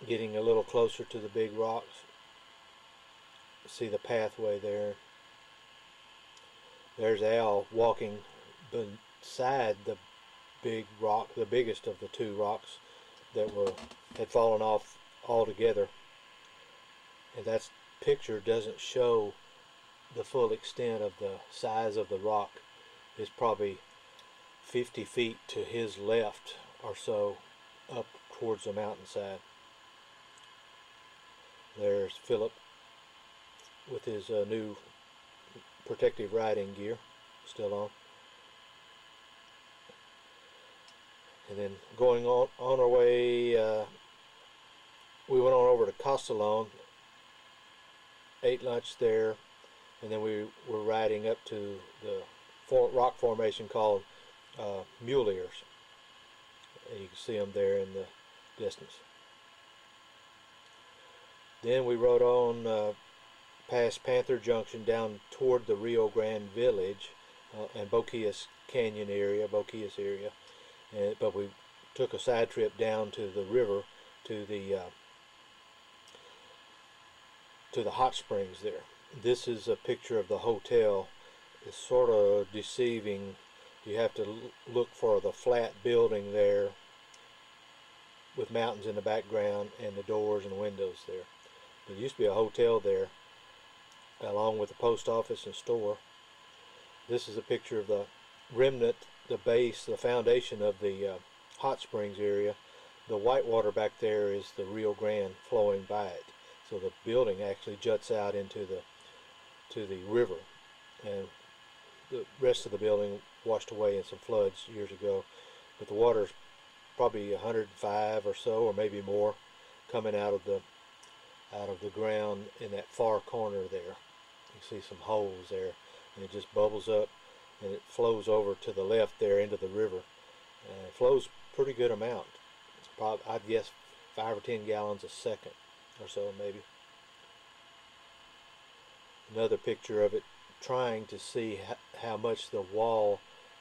Getting a little closer to the big rocks, see the pathway there. There's Al walking beside the big rock, the biggest of the two rocks that had fallen off altogether. And that picture doesn't show the full extent of the size of the rock. It's probably 50 feet to his left or so up towards the mountainside. There's Philip with his new protective riding gear still on. And then going on our way, we went on over to Castellon, ate lunch there, and then we were riding up to the rock formation called Mule Ears. And you can see them there in the distance. Then we rode on past Panther Junction down toward the Rio Grande Village and Boquillas Canyon area, but we took a side trip down to the river to the hot springs there. This is a picture of the hotel. It's sort of deceiving. You have to look for the flat building there with mountains in the background and the doors and windows there. There used to be a hotel there along with the post office and store. This is a picture of the remnant, the base, the foundation of the hot springs area. The white water back there is the Rio Grande flowing by it. So the building actually juts out into the river, and the rest of the building washed away in some floods years ago. But the water's probably 105 or so, or maybe more, coming out of the ground in that far corner there. You see some holes there, and it just bubbles up and it flows over to the left there into the river. It flows pretty good amount. It's probably, I'd guess, 5 or 10 gallons a second or so maybe. Another picture of it, trying to see how much the wall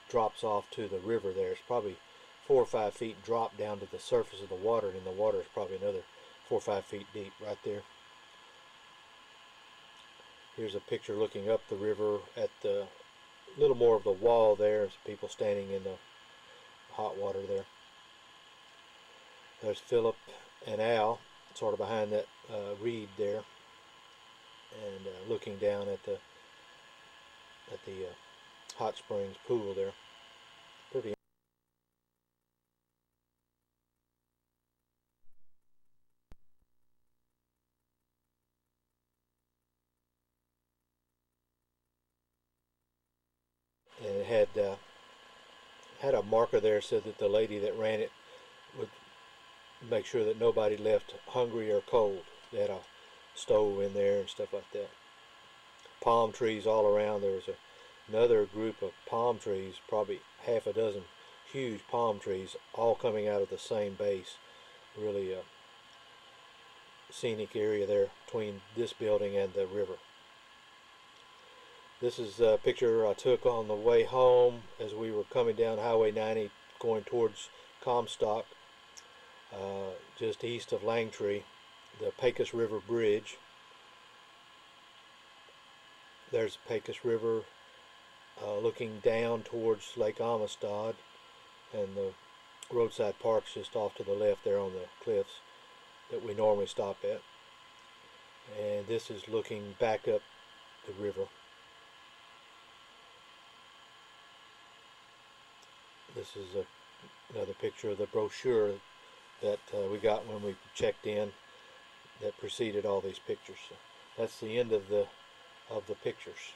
drops off to the river there. It's probably 4 or 5 feet drop down to the surface of the water, and the water is probably another 4 or 5 feet deep right there. Here's a picture looking up the river at the little more of the wall there. There's people standing in the hot water there. There's Philip and Al sort of behind that reed there, and looking down at the hot springs pool there. Pretty. And it had a marker there, said that the lady that ran it would make sure that nobody left hungry or cold. They had a stove in there and stuff like that. Palm trees all around. There was another group of palm trees, probably half a dozen huge palm trees, all coming out of the same base. Really a scenic area there between this building and the river. This is a picture I took on the way home as we were coming down Highway 90 going towards Comstock, just east of Langtree, the Pecos River Bridge. There's Pecos River looking down towards Lake Amistad, and the roadside park's just off to the left there on the cliffs that we normally stop at. And this is looking back up the river. This is another picture of the brochure that we got when we checked in that preceded all these pictures. So that's the end of the pictures.